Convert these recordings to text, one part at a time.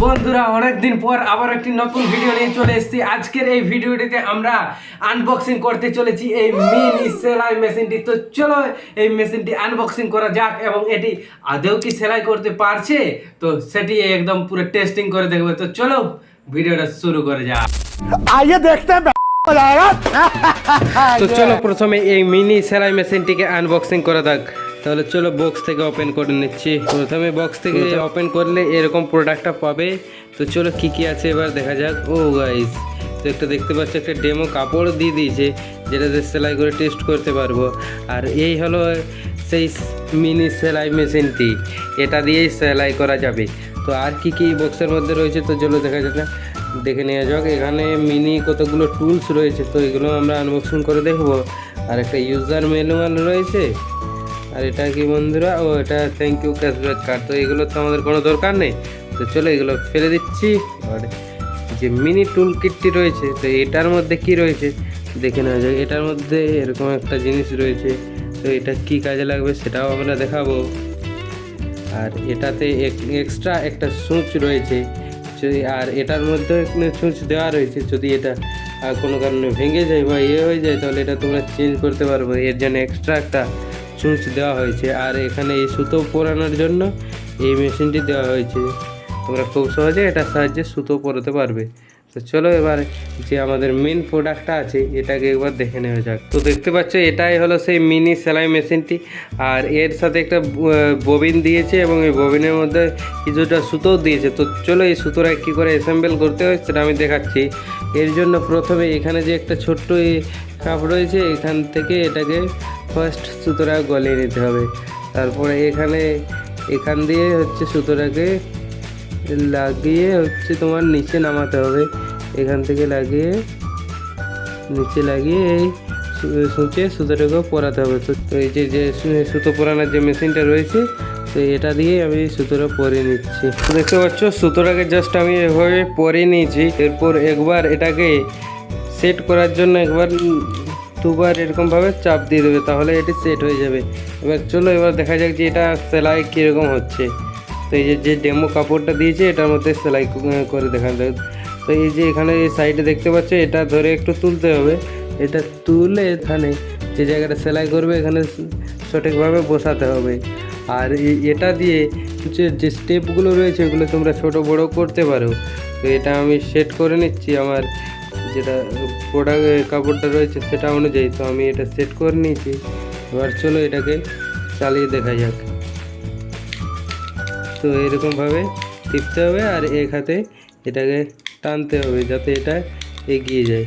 বন্ধুরা অনেকদিন পর আবার একটি নতুন ভিডিও নিয়ে চলে এসেছি। আজকের এই ভিডিওটিতে আমরা আনবক্সিং করতে চলেছি এই মিনি সেলাই মেশিনটি। তো চলো এই মেশিনটি আনবক্সিং করা যাক এবং এটি আদৌ কি সেলাই করতে পারছে তো সেটি একদম পুরো টেস্টিং করে দেখবো। তো চলো ভিডিওটা শুরু করে যাক। आइए देखते हैं मजा आएगा। তো চলো প্রথমে এই মিনি সেলাই মেশিনটিকে আনবক্সিং করা যাক। তাহলে চলো বক্স থেকে ওপেন করে নিচ্ছি। প্রথমে বক্স থেকে ওপেন করলে এরকম প্রোডাক্টটা পাবে। তো চলো কি কি আছে এবার দেখা যাক। ও গাইস, তো একটা দেখতে পাচ্ছি একটা ডেমো কাপড় দিয়ে দিয়েছে যেটাতে সেলাই করে টেস্ট করতে পারবো। আর এই হলো সেই মিনি সেলাই মেশিনটি, এটা দিয়েই সেলাই করা যাবে। তো আর কি কি বক্সের মধ্যে রয়েছে তো চলো দেখা যাক, দেখে নেওয়া যাক। এখানে মিনি কতগুলো টুলস রয়েছে তো এগুলো আমরা আনবক্সিং করে দেখবো। আর একটা ইউজার ম্যানুয়াল রয়েছে। আর এটা কি বন্ধুরা, ও এটা থ্যাংক ইউ ক্যাশব্যাক কার্ড। তো এগুলো তো আমাদের কোনো দরকার নেই, তো চলো এগুলো ফেলে দিচ্ছি। আর যে মিনি টুল কিটটি রয়েছে তো এটার মধ্যে কি রয়েছে দেখে নেওয়া যাক। এটার মধ্যে এরকম একটা জিনিস রয়েছে, তো এটা কি কাজে লাগবে সেটাও আমরা দেখাবো। আর এটাতে এক্সট্রা একটা সুচ রয়েছে, আর এটার মধ্যে সুচ দেওয়া রয়েছে। যদি এটা কোনো কারণে ভেঙে যায় বা হয়ে যায় তাহলে এটা তোমরা চেঞ্জ করতে পারবে। এর জন্য এক্সট্রা একটা সুচ দেওয়া হয়েছে। আর এখানে এই সুতো পরানোর জন্য এই মেশিনটি দেওয়া হয়েছে। তোমরা খুব সহজে এটার সাহায্যে সুতো পরাতে পারবে। তো চলো এবার যে আমাদের মেন প্রোডাক্টটা আছে এটাকে একবার দেখে নেওয়া যাক। তো দেখতে পাচ্ছ এটাই হলো সেই মিনি সেলাই মেশিনটি। আর এর সাথে একটা ববিন দিয়েছে এবং এই ববিনের মধ্যে কিছুটা সুতো দিয়েছে। তো চলো এই সুতোটা কী করে অ্যাসেম্বল করতে হয় সেটা আমি দেখাচ্ছি। এর জন্য প্রথমে এখানে যে একটা ছোট্ট কাপ রয়েছে এখান থেকে এটাকে ফার্স্ট সুতোটা গলিয়ে নিতে হবে। তারপরে এখান দিয়ে হচ্ছে সুতোটাকে লাগিয়ে হচ্ছে তোমার নিচে নামাতে হবে। এখান থেকে লাগিয়ে নিচে লাগিয়ে এই সুচে সুতোটাকেও পরাতে হবে। তো এই যে সুতো পরানোর যে মেশিনটা রয়েছে তো এটা দিয়ে আমি সুতোটা পরিয়ে নিচ্ছি। তো দেখতে পাচ্ছ সুতোটাকে জাস্ট আমি এভাবে পরিয়ে নিয়েছি। এরপর একবার এটাকে সেট করার জন্য একবার দুবার এরকমভাবে চাপ দিয়ে দেবে, তাহলে এটি সেট হয়ে যাবে। এবার চলো এবার দেখা যাক যে এটা সেলাই কীরকম হচ্ছে। তো এই যে ডেমো কাপড়টা দিয়েছে এটার মধ্যে সেলাই করে দেখা যাক। তো এই যে এখানে এই সাইডে দেখতে পাচ্ছ এটা ধরে একটু তুলতে হবে। এটা তুলে এখানে যে জায়গাটা সেলাই করবে এখানে সঠিকভাবে বসাতে হবে। আর এটা দিয়ে যে স্টেপগুলো রয়েছে এগুলো তোমরা ছোট বড় করতে পারো। তো এটা আমি সেট করে নিচ্ছি আমার যেটা প্রোডাক্ট কাপড়টা রয়েছে সেটা অনুযায়ী। তো আমি এটা সেট করে নিয়েছি। এবার চলো এটাকে চালিয়ে দেখা যাক। তো এরকমভাবে টিপতে হবে আর এক হাতে এটাকে টানতে হবে যাতে এটা এগিয়ে যায়।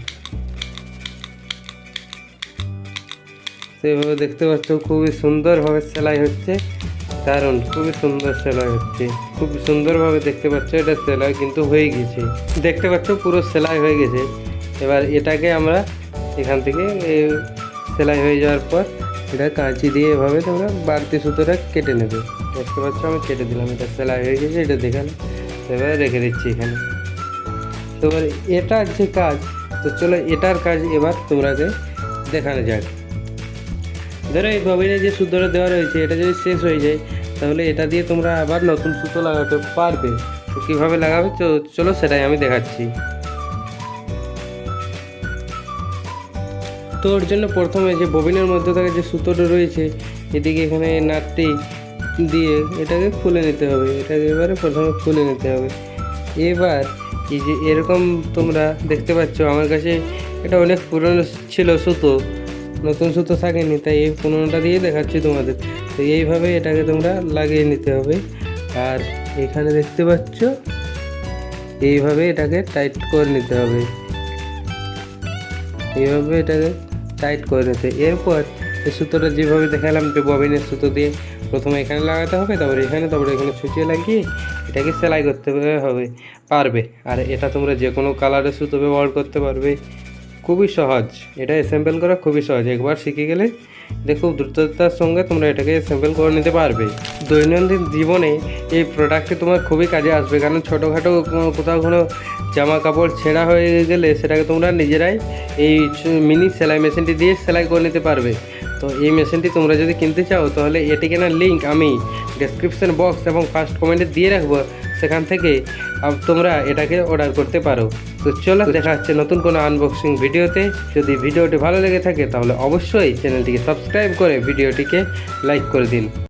তো এভাবে দেখতে পাচ্ছ খুবই সুন্দরভাবে সেলাই হচ্ছে, কারণ খুবই সুন্দর সেলাই হচ্ছে। খুব সুন্দরভাবে দেখতে পাচ্ছ এটা সেলাই কিন্তু হয়ে গেছে। দেখতে পাচ্ছ পুরো সেলাই হয়ে গেছে। এবার এটাকে আমরা এখান থেকে সেলাই হয়ে যাওয়ার পর এটা কাঁচি দিয়ে এভাবে তোমরা বাড়তি সুতোটা কেটে নেবে। দেখতে পাচ্ছ আমি কেটে দিলাম, এটা সেলাই হয়ে গেছে, এটা দেখালাম। এবার রেখে দিচ্ছি এখানে। তো এবার এটার যে কাজ, তো চলো এটার কাজ এবার তোমরাকে দেখানো যাক। ধরো এই ববিনে যে সুতোটা দেওয়া রয়েছে এটা যদি শেষ হয়ে যায় তাহলে এটা দিয়ে তোমরা আবার নতুন সুতো লাগাতে পারবে। তো কীভাবে লাগাবে তো চলো সেটাই আমি দেখাচ্ছি। তো ওর জন্য প্রথমে যে ববিনের মধ্যে থেকে যে সুতোটা রয়েছে এদিকে এখানে নাটটি দিয়ে এটাকে খুলে নিতে হবে। এটাকে এবারে প্রথমে খুলে নিতে হবে। এবার এই যে এরকম তোমরা দেখতে পাচ্ছ আমার কাছে এটা অনেক পুরনো ছিল সুতো, নতুন সুতো থাকেনি, তাই এই পুরনোটা দিয়ে দেখাচ্ছি তোমাদের। তো এইভাবে এটাকে তোমরা লাগিয়ে নিতে হবে। আর এখানে দেখতে পাচ্ছ এইভাবে এটাকে টাইট করে নিতে হবে। এইভাবে এটাকে টাইট করে নিতে। এরপর এই সুতোটা যেভাবে দেখালাম যে ববিনের সুতো দিয়ে প্রথমে এখানে লাগাতে হবে, তারপরে এখানে সুচিয়ে লাগিয়ে এটাকে সেলাই করতে হবে পারবে। আর এটা তোমরা যে কোনো কালারের সুতো ব্যবহার করতে পারবে। খুবই সহজ, এটা অ্যাসেম্বল করা খুবই সহজ। একবার শিখে গেলে এটা খুব দ্রুততার সঙ্গে তোমরা এটাকে অ্যাসেম্বল করে নিতে পারবে। দৈনন্দিন জীবনে এই প্রোডাক্টটি তোমার খুবই কাজে আসবে, কারণ ছোটোখাটো কোথাও কোনো জামা কাপড় ছেঁড়া হয়ে গেলে সেটাকে তোমরা নিজেরাই এই মিনি সেলাই মেশিনটি দিয়ে সেলাই করে নিতে পারবে। তো এই মেশিনটি তোমরা যদি কিনতে চাও তাহলে এটি কেনার লিঙ্ক আমি ডেসক্রিপশন বক্স এবং ফার্স্ট কমেন্টে দিয়ে রাখবো। সেখান থেকে তোমরা এটাকে অর্ডার করতে পারো। তো চলো দেখা হচ্ছে নতুন কোনো আনবক্সিং ভিডিওতে। যদি ভিডিওটি ভালো লেগে থাকে তাহলে অবশ্যই চ্যানেলটিকে সাবস্ক্রাইব করে ভিডিওটিকে লাইক করে দিন।